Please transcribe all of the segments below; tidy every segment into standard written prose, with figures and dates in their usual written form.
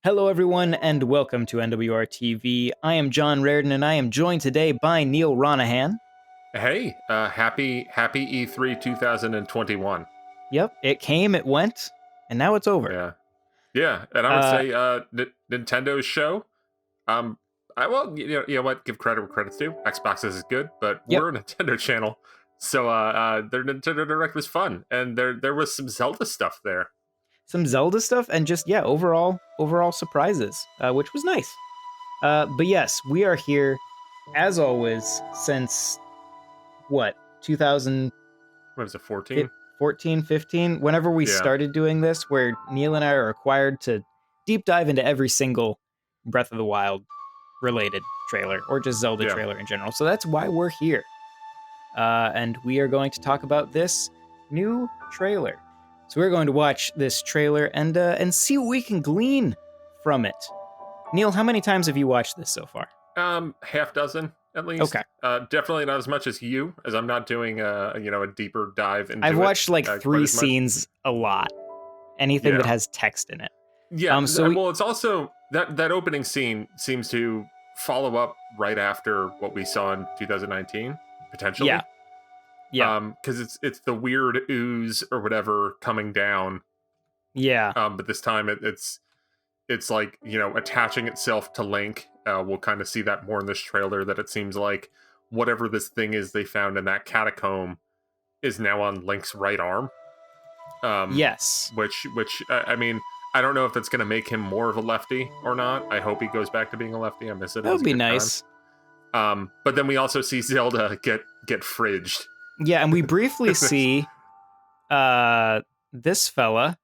Hello, everyone, and welcome to NWR TV. I am John Raridan, and I am joined today by Neal Ronahan. Hey, happy E3 2021. Yep, it came, it went, and now it's over. Yeah, yeah, and I would Uh, say Nintendo's show. Um, you know what? Give credit where credit's due. Xbox is good, but yep, we're a Nintendo channel, so their Nintendo Direct was fun, and there was some Zelda stuff there. some Zelda stuff, and just overall surprises, which was nice. But yes, we are here as always since what 2014, What was it, 14? 15, whenever we Yeah, started doing this, where Neal and I are required to deep dive into every single Breath of the Wild related trailer or just Zelda yeah. trailer in general. So that's why we're here. And we are going to talk about this new trailer. So we're going to watch this trailer and see what we can glean from it. Neal, how many times have you watched this so far? Half dozen at least. Okay. Definitely not as much as you, as I'm not doing a deeper dive into I've it. watched like Quite three as much. scenes a lot. Anything that Yeah. has text in it. Yeah, So we, well, it's also that opening scene seems to follow up right after what we saw in 2019, yeah, potentially. yeah, Because it's the weird ooze or whatever coming down. yeah, But this time it's like attaching itself to Link. We'll kind of see that more in this trailer. That it seems like whatever this thing is they found in that catacomb is now on Link's right arm. yes. Which I mean, I don't know if that's going to make him more of a lefty or not. I hope he goes back to being a lefty. I miss it. That It would was a be good nice. time. But then we also see Zelda get fridged. Yeah, and we briefly see this fella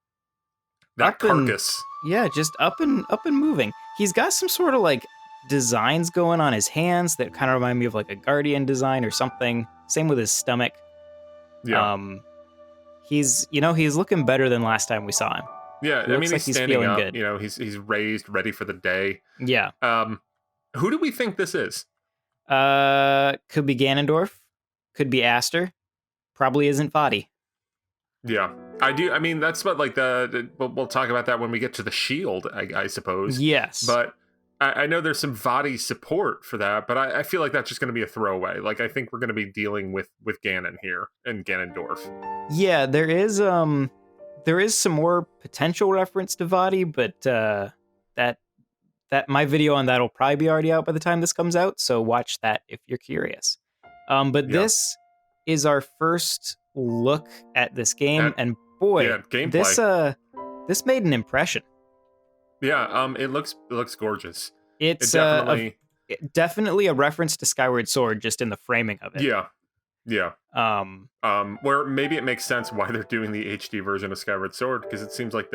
That up and carcass. yeah, just up and moving. He's got some sort of like designs going on his hands that kind of remind me of like a guardian design or something. Same with his stomach. Yeah, Um he's looking better than last time we saw him. yeah. He I mean, looks like he's he's standing feeling up. good. He's raised, ready for the day. Yeah. Um, who do we think this is? Could be Ganondorf, could be Aster, probably isn't Vadi. Yeah, I do. I mean, that's what like we'll talk about that when we get to the shield, I suppose. Yes. But I know there's some Vadi support for that, but I feel like that's just going to be a throwaway. Like I think we're going to be dealing with Ganon here and Ganondorf. Yeah, there is some more potential reference to Vadi, but that my video on that will probably be already out by the time this comes out, so watch that if you're curious. But Yeah, this is our first look at this game, that and boy, gameplay. this made an impression. Yeah, it looks gorgeous. It It's definitely. definitely a reference to Skyward Sword just in the framing of it. Yeah, yeah. Um, Where maybe it makes sense why they're doing the HD version of Skyward Sword, because it seems like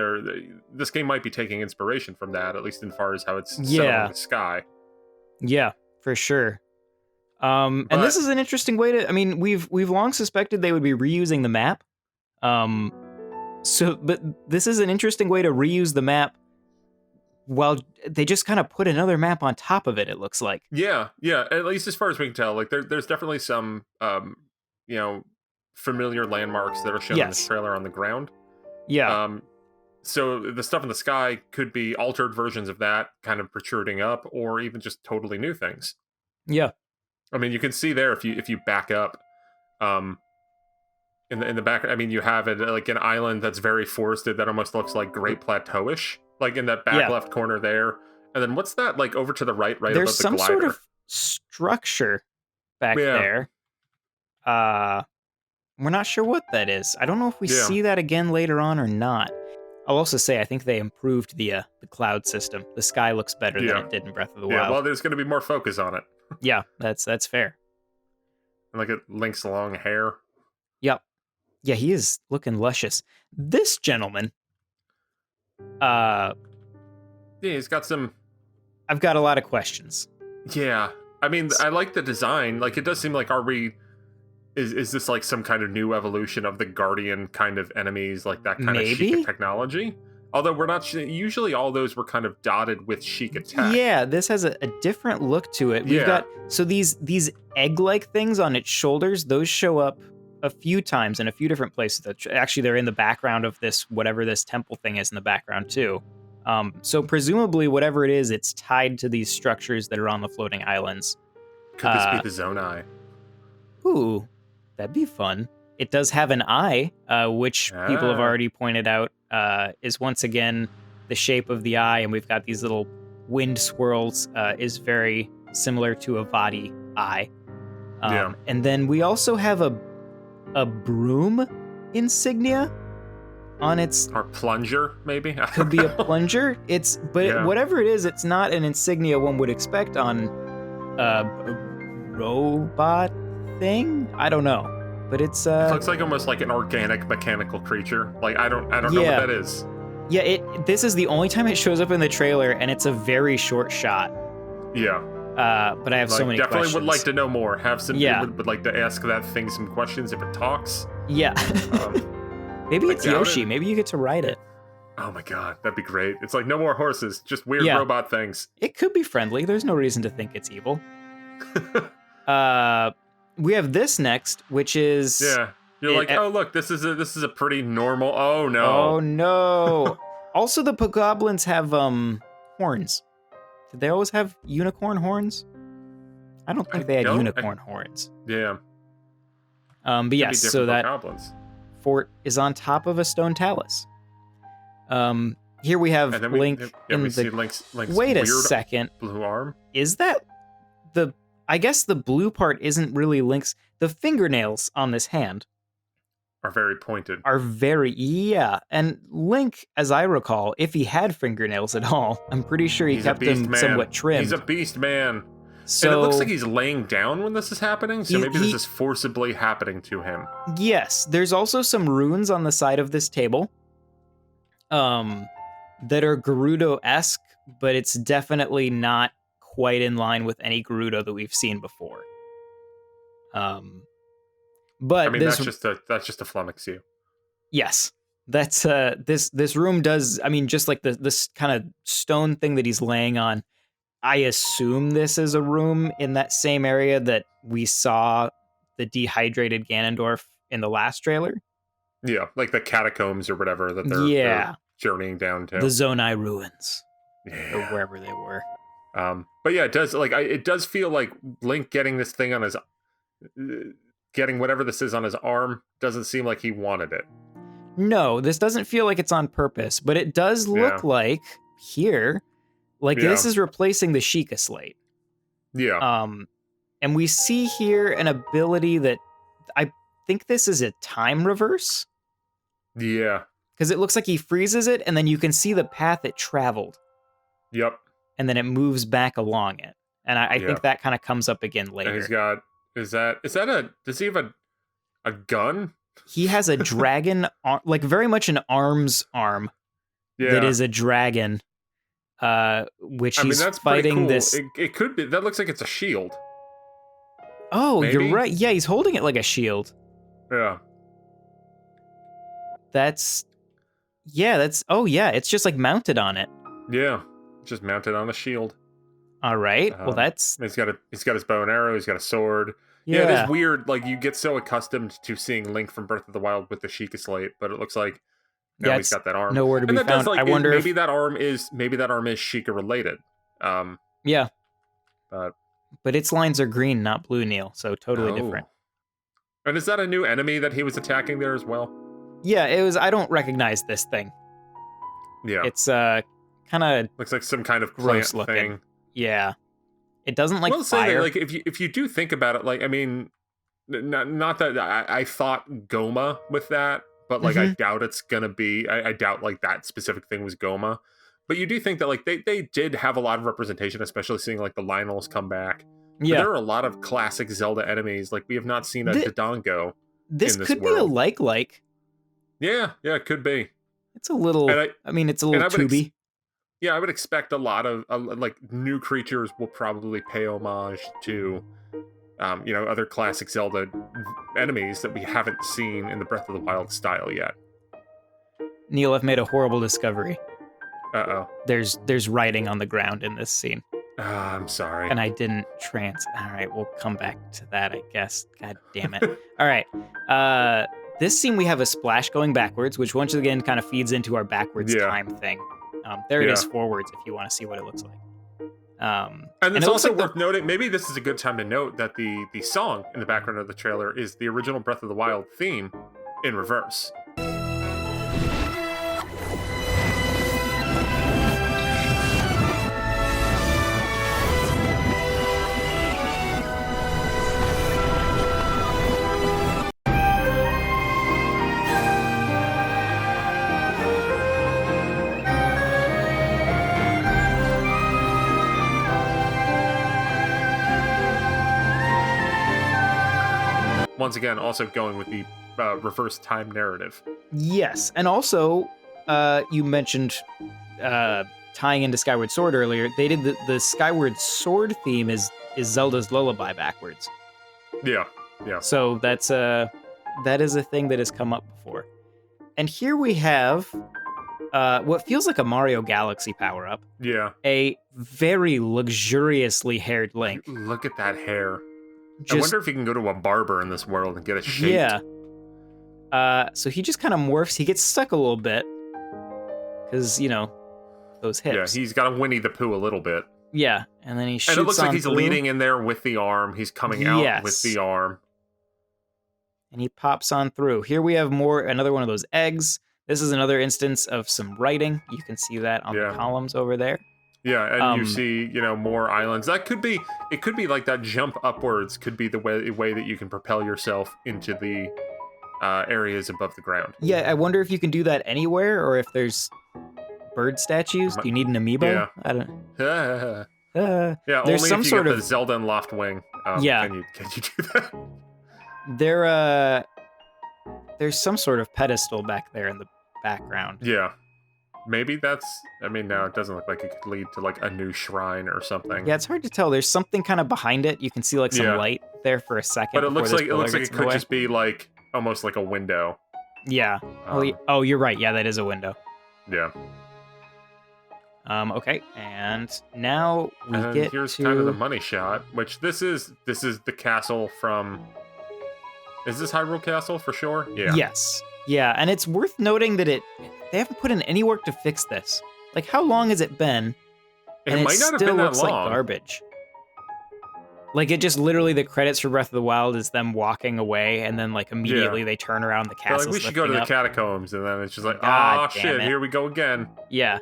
this game might be taking inspiration from that, at least in far as how it's set up yeah, in the sky. yeah, for sure. And this But is an interesting way to. I mean, we've long suspected they would be reusing the map. But this is an interesting way to reuse the map. While they just kind of put another map on top of it, it looks like. yeah, at least as far as we can tell, like there's definitely some you know familiar landmarks that are shown in this Yes. trailer on the ground. Yeah. Um, so the stuff in the sky could be altered versions of that kind of protruding up, or even just totally new things. Yeah. I mean, you can see there if you back up, um, in the back. I mean, you have it like an island that's very forested that almost looks like Great Plateau-ish, like in that back Yeah. left corner there. And then what's that like over to the right There's above the some glider? sort of structure back Yeah. there. We're not sure what that is. I don't know if we Yeah. see that again later on or not. I'll also say I think they improved the cloud system. The sky looks better than Yeah. it did in Breath of the Yeah, Wild. well, there's going to be more focus on it, Yeah, that's fair. and like it links along hair. Yep. Yeah, he is looking luscious. This gentleman, uh, Yeah, he's got some. I've got a lot of questions. Yeah, I mean, I like the design. Like, it does seem like is this like some kind of new evolution of the Guardian kind of enemies, like that kind of Maybe? Sheikah technology? Although we're not usually all those were kind of dotted with Sheikah tech. Yeah, this has a different look to it. We've Yeah. got so these egg-like things on its shoulders. Those show up a few times in a few different places. Actually, they're in the background of this whatever this temple thing is in the background too. So presumably, whatever it is, it's tied to these structures that are on the floating islands. Could this be the Zonai? Ooh, that'd be fun. It does have an eye, which people have already pointed out is once again the shape of the eye, and we've got these little wind swirls, is very similar to a Vadi eye. Yeah. And then we also have a broom insignia on its... Or plunger, maybe? Could be a plunger. Whatever it is, it's not an insignia one would expect on a robot thing. I don't know, but it's It looks like almost like an organic mechanical creature. Like I don't know what that is. Yeah, this is the only time it shows up in the trailer, and it's a very short shot. Yeah. But I have so many definitely questions. Would like to know more. Would like to ask that thing some questions if it talks. Yeah. Maybe it's Yoshi. Maybe you get to ride it. Oh my god, that'd be great. It's like no more horses, just weird robot things. It could be friendly. There's no reason to think it's evil. We have this next, which is... Yeah. You're oh look, this is a pretty normal... Oh no. Oh no. Also, the goblins have horns. Did they always have unicorn horns? I don't think they had unicorn horns. Yeah. But yes, so that goblins. Fort is on top of a stone talus. Here we have Link in the... Link's Wait a second. Blue arm? Is that the... I guess the blue part isn't really Link's... The fingernails on this hand are very pointed. Yeah. And Link, as I recall, if he had fingernails at all, I'm pretty sure he kept them somewhat trimmed. He's a beast man. So, and it looks like he's laying down when this is happening, so maybe this is forcibly happening to him. Yes, there's also some runes on the side of this table that are Gerudo-esque, but it's definitely not quite in line with any Gerudo that we've seen before. But I mean, that's just to flummox you. Yes, that's this room does. I mean, just like this kind of stone thing that he's laying on. I assume this is a room in that same area that we saw the dehydrated Ganondorf in the last trailer. Yeah, like the catacombs or whatever that they're journeying down to. The Zonai ruins, or wherever they were. But yeah, it does feel like Link getting this thing on his, getting whatever this is on his arm doesn't seem like he wanted it. No, this doesn't feel like it's on purpose, but it does look like here. Like this is replacing the Sheikah Slate. Yeah. And we see here an ability that I think this is a time reverse. Yeah. Because it looks like he freezes it, and then you can see the path it traveled. Yep. And then it moves back along it. And I think that kind of comes up again later. And he's got does he have a gun? He has a dragon like very much an arms arm. Yeah. That is a dragon. Which he's fighting cool. This. It could be. That looks like it's a shield. Oh, maybe? You're right. Yeah, he's holding it like a shield. Yeah. Oh yeah, it's just like mounted on it. Yeah, just mounted on a shield. All right. Well, that's. He's got his bow and arrow. He's got a sword. Yeah, it is weird. Like you get so accustomed to seeing Link from Breath of the Wild with the Sheikah Slate, but it looks like. Now he's got that arm. Nowhere to be found. I wonder maybe that arm is Sheikah related. Yeah. But its lines are green, not blue, Neal. So totally different. And is that a new enemy that he was attacking there as well? Yeah, it was. I don't recognize this thing. Yeah. It's kind of looks like some kind of gross plant looking. Thing. Yeah. It doesn't like fire. Like if you do think about it, like I mean, not that I thought Goma with that. But like, I doubt it's gonna be. I doubt like that specific thing was Goma. But you do think that like they did have a lot of representation, especially seeing like the Lionels come back. Yeah, but there are a lot of classic Zelda enemies. Like we have not seen a Dodongo. This could world. Be a like. Yeah, it could be. It's a little. I mean, it's a little tubey. Yeah, I would expect a lot of like new creatures will probably pay homage to. Other classic Zelda enemies that we haven't seen in the Breath of the Wild style yet. Neal, I've made a horrible discovery. Uh-oh. There's writing on the ground in this scene. I'm sorry. And I didn't All right, we'll come back to that, I guess. God damn it. All right. This scene, we have a splash going backwards, which once again kind of feeds into our backwards time thing. There it Yeah. is forwards if you want to see what it looks like. And it it's looks also like worth noting, maybe this is a good time to note that the song in the background of the trailer is the original Breath of the Wild theme in reverse. Once again, also going with the reverse time narrative. Yes, and also you mentioned tying into Skyward Sword earlier. They did the Skyward Sword theme is Zelda's Lullaby backwards. Yeah, yeah. So that is a thing that has come up before. And here we have what feels like a Mario Galaxy power up. Yeah. A very luxuriously haired Link. Look at that hair. I Just, wonder if you can go to a barber in this world and get it shaped. Yeah. So he just kind of morphs. He gets stuck a little bit because those hips. Yeah, he's got a Winnie the Pooh a little bit. Yeah, and then he shoots. And it looks like on he's through, leading in there with the arm. He's coming out with the arm. And he pops on through. Here we have another one of those eggs. This is another instance of some writing. You can see that on the columns over there. Yeah, and you see, more islands. It could be like that jump upwards could be the way that you can propel yourself into the areas above the ground. Yeah, I wonder if you can do that anywhere or if there's bird statues. Do you need an amiibo? Yeah. I don't. Yeah, there's only some if you sort get of the Zelda and Loft Wing. Yeah. Can you do that? There's some sort of pedestal back there in the background. Yeah. Maybe that's... no, it doesn't look like it could lead to, like, a new shrine or something. Yeah, it's hard to tell. There's something kind of behind it. You can see, like, some light there for a second. But it looks like it could just be, like, almost like a window. Yeah. Oh, you're right. Yeah, that is a window. Yeah. Okay, and now here's kind of the money shot, which this is the castle from... Is this Hyrule Castle for sure? Yeah. Yes. Yeah, and it's worth noting that they haven't put in any work to fix this. Like, how long has it been? And it might not have been that long. Still looks like garbage. Like, it just literally, the credits for Breath of the Wild is them walking away, and then, like, immediately they turn around, the castle's we should go to the catacombs, and then it's just like, God shit, here we go again. Yeah.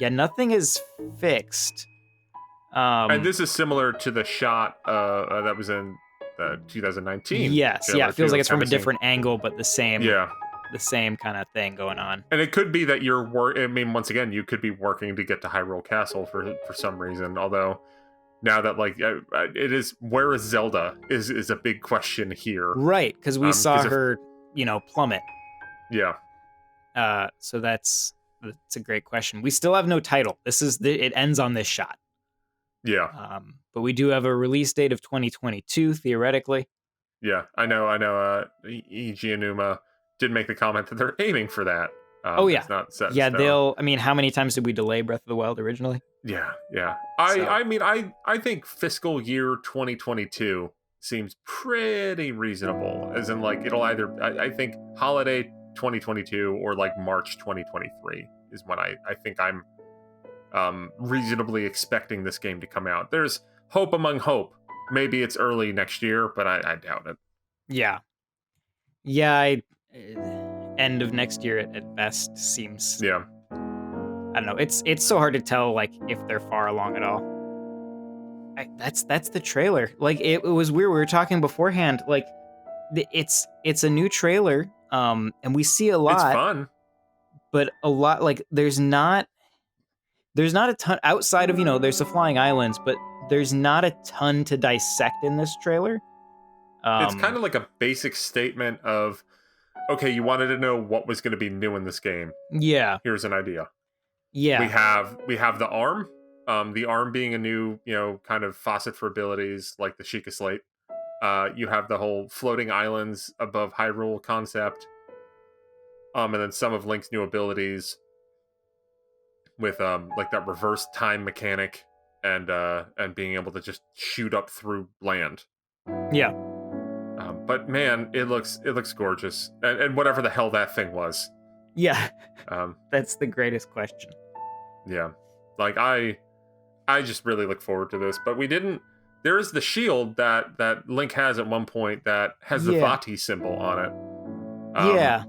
Yeah, nothing is fixed. And this is similar to the shot that was in 2019. Yes, yeah, it feels like it's from a different angle, but the same kind of thing going on. And it could be that once again, you could be working to get to Hyrule Castle for some reason, although now that, like, it is, where is Zelda is a big question here. Right, because we saw her, plummet. Yeah. So that's a great question. We still have no title. It ends on this shot. Yeah. But we do have a release date of 2022, theoretically. Yeah, I know. Eiji Aonuma did make the comment that they're aiming for that. Yeah. It's not set. Yeah, how many times did we delay Breath of the Wild originally? Yeah. I think fiscal year 2022 seems pretty reasonable. As in, like, it'll either, I think holiday 2022 or like March 2023 is when I think I'm reasonably expecting this game to come out. There's hope among hope. Maybe it's early next year, but I doubt it. Yeah. End of next year at best seems. Yeah. I don't know. It's so hard to tell, like, if they're far along at all. That's the trailer. Like, it was weird. We were talking beforehand. Like, it's a new trailer. And we see a lot. It's fun, but a lot, like, there's not a ton outside of, there's the flying islands, but there's not a ton to dissect in this trailer. It's kind of like a basic statement of, okay, you wanted to know what was going to be new in this game. Yeah. Here's an idea. Yeah. We have the arm. The arm being a new, kind of faucet for abilities like the Sheikah Slate. You have the whole floating islands above Hyrule concept. And then some of Link's new abilities with like that reverse time mechanic and being able to just shoot up through land. Yeah. But man, it looks gorgeous, and whatever the hell that thing was. Yeah. That's the greatest question. Yeah. Like I just really look forward to this. But we didn't. There is the shield that Link has at one point that has the Yeah. Vati symbol on it. Yeah.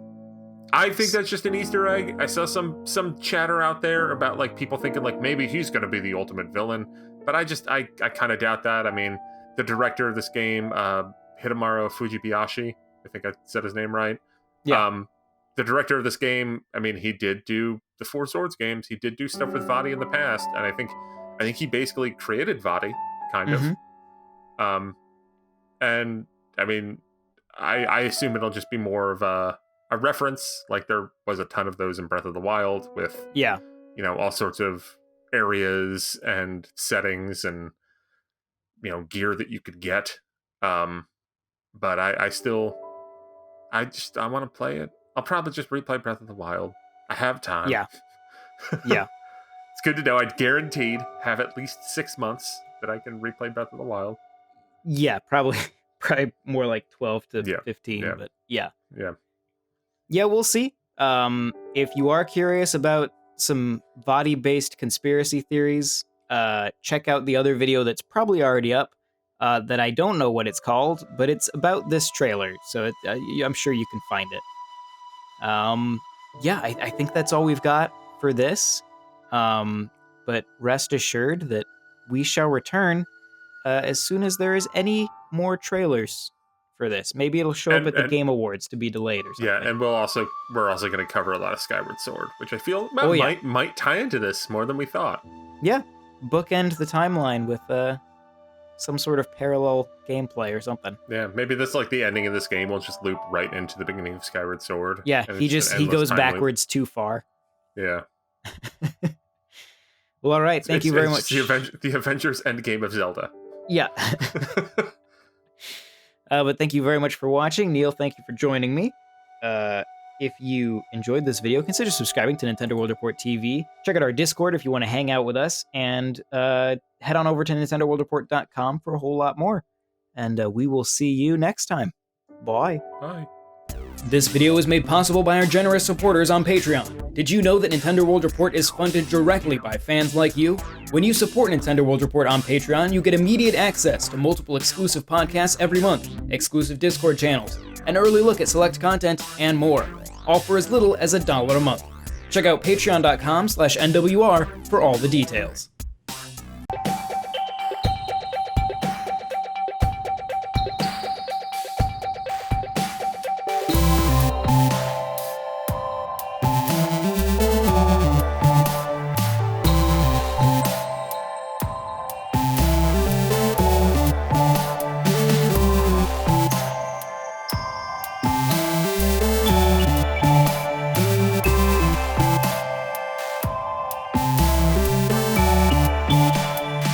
I think that's just an Easter egg. I saw some chatter out there about like people thinking like maybe he's going to be the ultimate villain, but I kind of doubt that. I mean, the director of this game, Hidemaru Fujibayashi, I think I said his name right. Yeah. The director of this game, I mean, he did do the Four Swords games. He did do stuff with Vati in the past, and I think he basically created Vati, kind of. And I mean, I assume it'll just be more of a reference, like there was a ton of those in Breath of the Wild with, all sorts of areas and settings and, gear that you could get. But I want to play it. I'll probably just replay Breath of the Wild. I have time. Yeah. Yeah. It's good to know. I'd guaranteed have at least 6 months that I can replay Breath of the Wild. Yeah, probably more like 12 to 15, but yeah. Yeah, we'll see. If you are curious about some Vati-based conspiracy theories, check out the other video that's probably already up, that I don't know what it's called, but it's about this trailer, so I'm sure you can find it. I think that's all we've got for this, but rest assured that we shall return as soon as there is any more trailers for this. Maybe it'll show up at the Game Awards to be delayed or something. Yeah, and we're also going to cover a lot of Skyward Sword, which I feel might tie into this more than we thought. Yeah, bookend the timeline with some sort of parallel gameplay or something. Yeah, maybe this like the ending of this game will just loop right into the beginning of Skyward Sword. Yeah, he goes backwards too far. Yeah. Well, all right. Thank you very much. The Avengers Endgame of Zelda. Yeah. But thank you very much for watching. Neal, thank you for joining me. If you enjoyed this video, consider subscribing to Nintendo World Report TV. Check out our Discord if you want to hang out with us. And head on over to NintendoWorldReport.com for a whole lot more. And we will see you next time. Bye. Bye. This video was made possible by our generous supporters on Patreon. Did you know that Nintendo World Report is funded directly by fans like you? When you support Nintendo World Report on Patreon, you get immediate access to multiple exclusive podcasts every month, exclusive Discord channels, an early look at select content, and more, all for as little as $1 a month. Check out patreon.com/NWR for all the details.